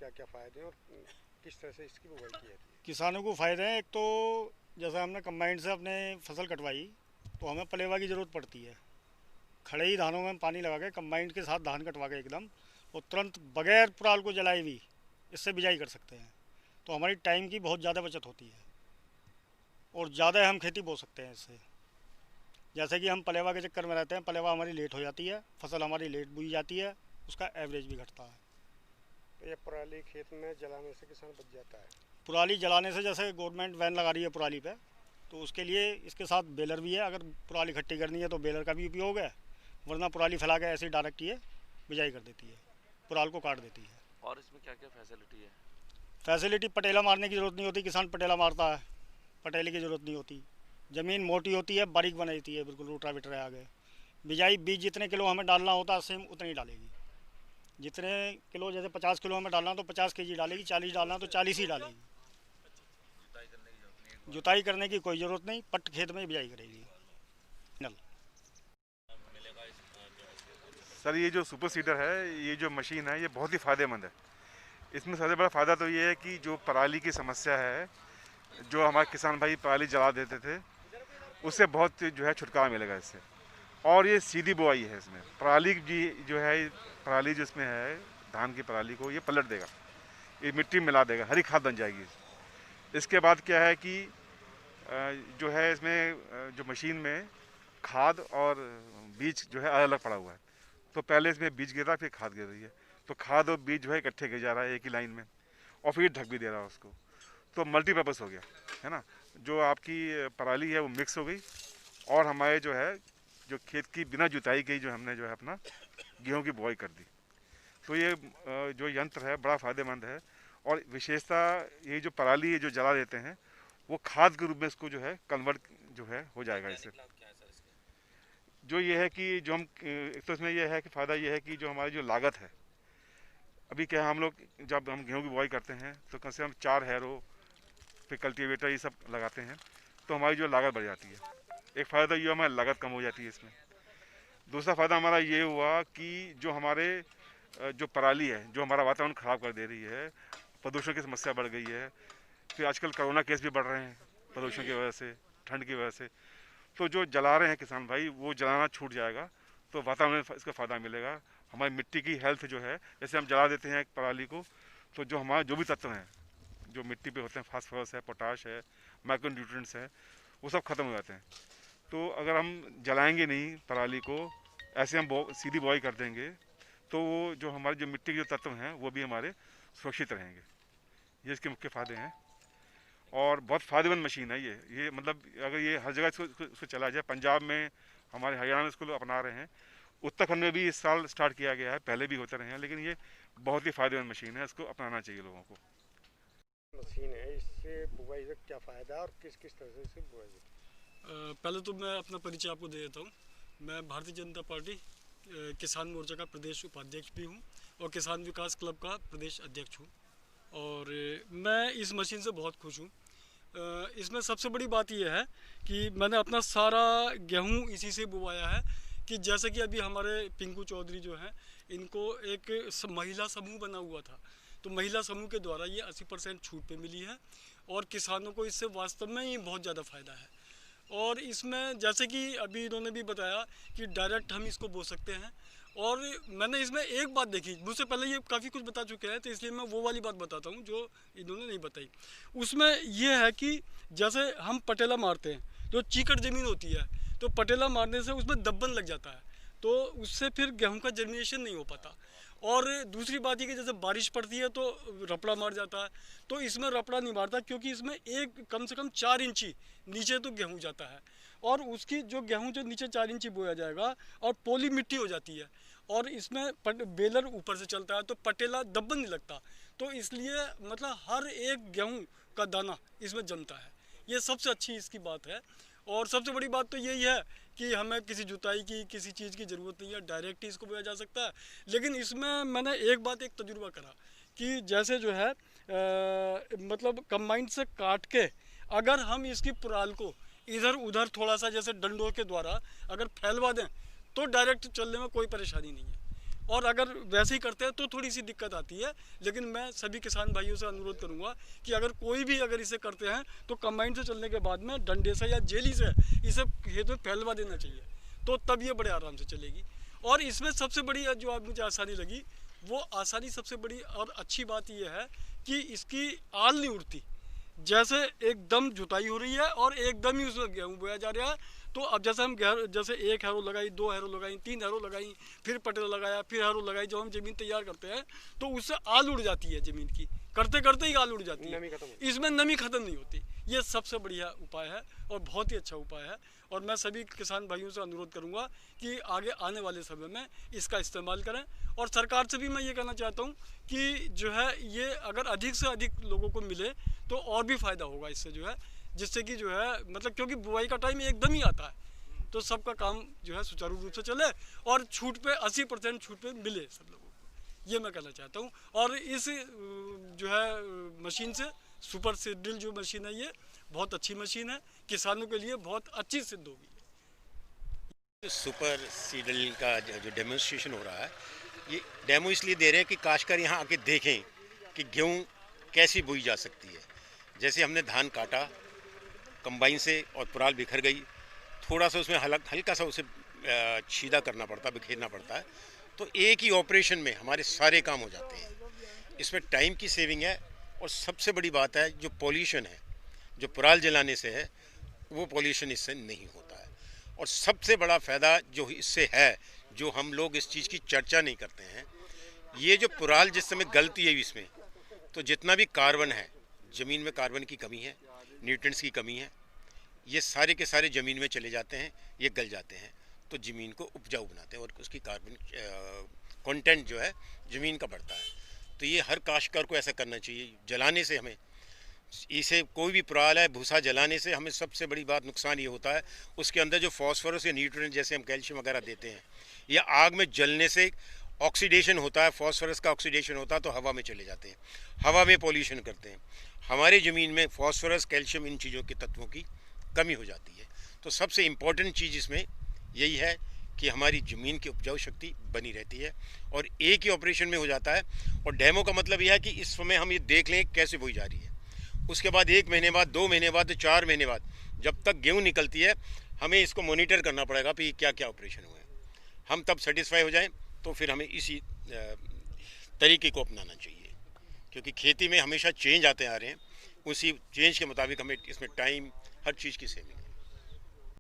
क्या क्या फ़ायदे हैं और किस तरह से इसकी बुवाई की जाती है? किसानों को फ़ायदे हैं। एक तो जैसे हमने कंबाइन से अपने फसल कटवाई तो हमें पलेवा की ज़रूरत पड़ती है। खड़े ही धानों में पानी लगा के कंबाइन के साथ धान कटवा के एकदम और तुरंत बगैर पुराल को जलाए भी इससे बिजाई कर सकते हैं। तो हमारी टाइम की बहुत ज़्यादा बचत होती है और ज़्यादा हम खेती बो सकते हैं इससे। जैसे कि हम पलेवा के चक्कर में रहते हैं, पलेवा हमारी लेट हो जाती है, फसल हमारी लेट बुई जाती है, उसका एवरेज भी घटता है। तो ये पराली खेत में जलाने से किसान बच जाता है। पुराली जलाने से जैसे गवर्नमेंट वैन लगा रही है पुराली पे, तो उसके लिए इसके साथ बेलर भी है। अगर पुराली इकट्ठी करनी है तो बेलर का भी उपयोग है, वरना पुराली फैला के ऐसे ही डायरेक्ट ये बिजाई कर देती है, पुराल को काट देती है। और इसमें क्या क्या फैसिलिटी है? फैसिलिटी पटेला मारने की ज़रूरत नहीं होती, किसान पटेला मारता है, पटेले की ज़रूरत नहीं होती। ज़मीन मोटी होती है, बारीक बना देती है, बिल्कुल रोटावेटर है आगे। बिजाई बीज जितने किलो हमें डालना होता है सेम उतनी ही डालेगी। जितने किलो जैसे 50 किलो हमें डालना तो 50 kg डालेगी, 40 डालना तो 40 ही डालेगी। जुताई करने की कोई ज़रूरत नहीं, पट खेत में ही बिजाई करेगी। नल सर ये जो सुपर सीडर है, ये जो मशीन है, ये बहुत ही फ़ायदेमंद है। इसमें सबसे बड़ा फ़ायदा तो ये है कि जो पराली की समस्या है, जो हमारे किसान भाई पराली जला देते थे, उससे बहुत जो है छुटकारा मिलेगा इससे। और ये सीधी बुआई है, इसमें पराली जी जो है, पराली जो इसमें है, धान की पराली को ये पलट देगा, ये मिट्टी में मिला देगा, हरी खाद बन जाएगी। इसके बाद क्या है कि जो है इसमें जो मशीन में खाद और बीज जो है अलग अलग पड़ा हुआ है। तो पहले इसमें बीज गिर रहा है, फिर खाद गिर रही है। तो खाद और बीज जो है इकट्ठे गिर जा रहा है एक ही लाइन में, और फिर ढक भी दे रहा है उसको। तो मल्टीपर्पज़ हो गया, है ना। जो आपकी पराली है वो मिक्स हो गई, और हमारे जो है जो खेत की बिना जुताई की जो हमने जो है अपना गेहूं की बुआई कर दी। तो ये जो यंत्र है बड़ा फ़ायदेमंद है। और विशेषता ये जो पराली है जो जला देते हैं, वो खाद के रूप में इसको जो है कन्वर्ट जो है हो जाएगा इससे। जो ये है कि जो हम एक तो इसमें ये है कि फ़ायदा ये है कि जो हमारी जो लागत है, अभी क्या है, हम लोग जब हम गेहूं की बुआई करते हैं तो कम से कम 4 हैरो फिर कल्टीवेटर ये सब लगाते हैं, तो हमारी जो लागत बढ़ जाती है। एक फ़ायदा ये हमारी लागत कम हो जाती है इसमें। दूसरा फ़ायदा हमारा ये हुआ कि जो हमारे जो पराली है जो हमारा वातावरण ख़राब कर दे रही है, प्रदूषण की समस्या बढ़ गई है। फिर आजकल कोरोना केस भी बढ़ रहे हैं प्रदूषण की वजह से, ठंड की वजह से। तो जो जला रहे हैं किसान भाई, वो जलाना छूट जाएगा, तो वातावरण में इसका फ़ायदा मिलेगा। हमारी मिट्टी की हेल्थ जो है, जैसे हम जला देते हैं पराली को, तो जो हमारे जो भी तत्व हैं जो मिट्टी पे होते हैं, फास्फोरस है, पोटाश है, माइक्रो न्यूट्रिएंट्स है, वो सब खत्म हो जाते हैं। तो अगर हम जलाएंगे नहीं पराली को, ऐसे हम सीधी बुआई कर देंगे, तो वो जो हमारे जो मिट्टी के जो तत्व हैं वो भी हमारे सुरक्षित रहेंगे। ये इसके मुख्य फ़ायदे हैं। और बहुत फ़ायदेमंद मशीन है ये मतलब अगर ये हर जगह इसको चला जाए, पंजाब में, हमारे हरियाणा में इसको लोग अपना रहे हैं, उत्तराखंड में भी इस साल स्टार्ट किया गया है, पहले भी होते रहे हैं, लेकिन ये बहुत ही फ़ायदेमंद मशीन है, इसको अपनाना चाहिए लोगों को। मशीन है, इससे बुवाई से क्या फ़ायदा और किस किस तरह से इससे बुवाई होती पहले तो मैं अपना परिचय आपको दे देता हूँ। मैं भारतीय जनता पार्टी किसान मोर्चा का प्रदेश उपाध्यक्ष भी हूँ और किसान विकास क्लब का प्रदेश अध्यक्ष हूँ। और मैं इस मशीन से बहुत खुश हूँ। इसमें सबसे बड़ी बात यह है कि मैंने अपना सारा गेहूँ इसी से बुवाया है। कि जैसे कि अभी हमारे पिंकू चौधरी जो हैं, इनको एक महिला समूह बना हुआ था, तो महिला समूह के द्वारा ये 80% छूट पे मिली है और किसानों को इससे वास्तव में ही बहुत ज़्यादा फ़ायदा है। और इसमें जैसे कि अभी इन्होंने भी बताया कि डायरेक्ट हम इसको बो सकते हैं। और मैंने इसमें एक बात देखी, मुझसे पहले ये काफ़ी कुछ बता चुके हैं, तो इसलिए मैं वो वाली बात बताता हूँ जो इन्होंने नहीं बताई। उसमें ये है कि जैसे हम पटेला मारते हैं, जो चीकट ज़मीन होती है, तो पटेला मारने से उसमें दब्बन लग जाता है, तो उससे फिर गेहूं का जर्मिनेशन नहीं हो पाता। और दूसरी बात ये कि जैसे बारिश पड़ती है तो रपड़ा मार जाता है, तो इसमें रपड़ा नहीं मारता, क्योंकि इसमें एक कम से कम 4 इंची नीचे तो गेहूं जाता है, और उसकी जो गेहूं जो नीचे 4 इंची बोया जाएगा और पोली मिट्टी हो जाती है, और इसमें बेलर ऊपर से चलता है, तो पटेला दब्बन नहीं लगता। तो इसलिए मतलब हर एक गेहूं का दाना इसमें जमता है। ये सबसे अच्छी इसकी बात है। और सबसे बड़ी बात तो यही है कि हमें किसी जुताई की किसी चीज़ की ज़रूरत नहीं है, डायरेक्ट ही इसको बोया जा सकता है। लेकिन इसमें मैंने एक तजुर्बा करा कि जैसे जो है मतलब कंबाइन से काट के अगर हम इसकी पुराल को इधर उधर थोड़ा सा जैसे डंडों के द्वारा अगर फैलवा दें, तो डायरेक्ट चलने में कोई परेशानी नहीं है। और अगर वैसे ही करते हैं तो थोड़ी सी दिक्कत आती है। लेकिन मैं सभी किसान भाइयों से अनुरोध करूंगा कि अगर कोई भी अगर इसे करते हैं तो कंबाइन से चलने के बाद में डंडे से या जेली से इसे खेत में फैलवा देना चाहिए, तो तब ये बड़े आराम से चलेगी। और इसमें सबसे बड़ी जो अब मुझे आसानी लगी, वो आसानी सबसे बड़ी और अच्छी बात ये है कि इसकी आल नहीं उड़ती। जैसे एकदम जुताई हो रही है और एकदम ही उसमें गेहूँ बोया जा रहा है। तो अब जैसे हम जैसे 1 हैरो लगाई, 2 हैरो लगाई, 3 हैरो लगाई, फिर पटेल लगाया, फिर हैरो लगाई, जब हम ज़मीन तैयार करते हैं तो उससे आल उड़ जाती है ज़मीन की, करते करते ही आल उड़ जाती है, इसमें नमी खत्म नहीं होती। ये सबसे बढ़िया उपाय है और बहुत ही अच्छा उपाय है। और मैं सभी किसान भाइयों से अनुरोध करूंगा कि आगे आने वाले समय में इसका इस्तेमाल करें। और सरकार से भी मैं ये कहना चाहता हूँ कि जो है ये अगर अधिक से अधिक लोगों को मिले तो और भी फ़ायदा होगा इससे, जो है जिससे कि जो है मतलब क्योंकि बुआई का टाइम एकदम ही आता है, तो सबका काम जो है सुचारू रूप से चले और छूट पे 80% छूट पे मिले सब लोगों को, ये मैं कहना चाहता हूँ। और इस जो है मशीन से, सुपर सीडल जो मशीन है, ये बहुत अच्छी मशीन है, किसानों के लिए बहुत अच्छी सिद्ध होगी। सुपर सीडल का जो डेमोन्स्ट्रेशन हो रहा है, ये डेमो इसलिए दे रहे हैं कि काश्तकार यहाँ आके देखें कि गेहूँ कैसी बोई जा सकती है। जैसे हमने धान काटा कंबाइन से और पुराल बिखर गई, थोड़ा सा उसमें हल्का सा उसे छीदा करना पड़ता, बिखेरना पड़ता है, तो एक ही ऑपरेशन में हमारे सारे काम हो जाते हैं। इसमें टाइम की सेविंग है और सबसे बड़ी बात है जो पॉल्यूशन है, जो पुराल जलाने से है, वो पॉल्यूशन इससे नहीं होता है। और सबसे बड़ा फ़ायदा जो इससे है, जो हम लोग इस चीज़ की चर्चा नहीं करते हैं, ये जो पुराल जिस समय गलती है इसमें, तो जितना भी कार्बन है, ज़मीन में कार्बन की कमी है, न्यूट्रिएंट्स की कमी है, ये सारे के सारे ज़मीन में चले जाते हैं, ये गल जाते हैं, तो ज़मीन को उपजाऊ बनाते हैं और उसकी कार्बन कंटेंट जो है ज़मीन का बढ़ता है। तो ये हर काश्तकार को ऐसा करना चाहिए। जलाने से हमें, इसे कोई भी पुराल है, भूसा जलाने से हमें सबसे बड़ी बात नुकसान ये होता है, उसके अंदर जो फॉस्फोरस या न्यूट्रिएंट जैसे हम कैल्शियम वगैरह देते हैं, या आग में जलने से ऑक्सीडेशन होता है, फॉस्फोरस का ऑक्सीडेशन होता है, तो हवा में चले जाते हैं, हवा में पॉल्यूशन करते हैं। हमारे ज़मीन में फॉस्फोरस, कैल्शियम, इन चीज़ों के तत्वों की कमी हो जाती है। तो सबसे इम्पॉर्टेंट चीज़ इसमें यही है कि हमारी ज़मीन की उपजाऊ शक्ति बनी रहती है और एक ही ऑपरेशन में हो जाता है। और डेमो का मतलब यह है कि इस समय हम ये देख लें कैसे बोई जा रही है, उसके बाद 1 महीने बाद, 2 महीने बाद, 4 महीने बाद, जब तक गेहूँ निकलती है, हमें इसको मॉनिटर करना पड़ेगा कि क्या क्या ऑपरेशन हुए हैं। हम तब सेटिस्फाई हो जाएं तो फिर हमें इसी तरीके को अपनाना चाहिए, क्योंकि खेती में हमेशा चेंज आते आ रहे हैं, उसी चेंज के मुताबिक हमें इसमें टाइम, हर चीज़ की सेविंग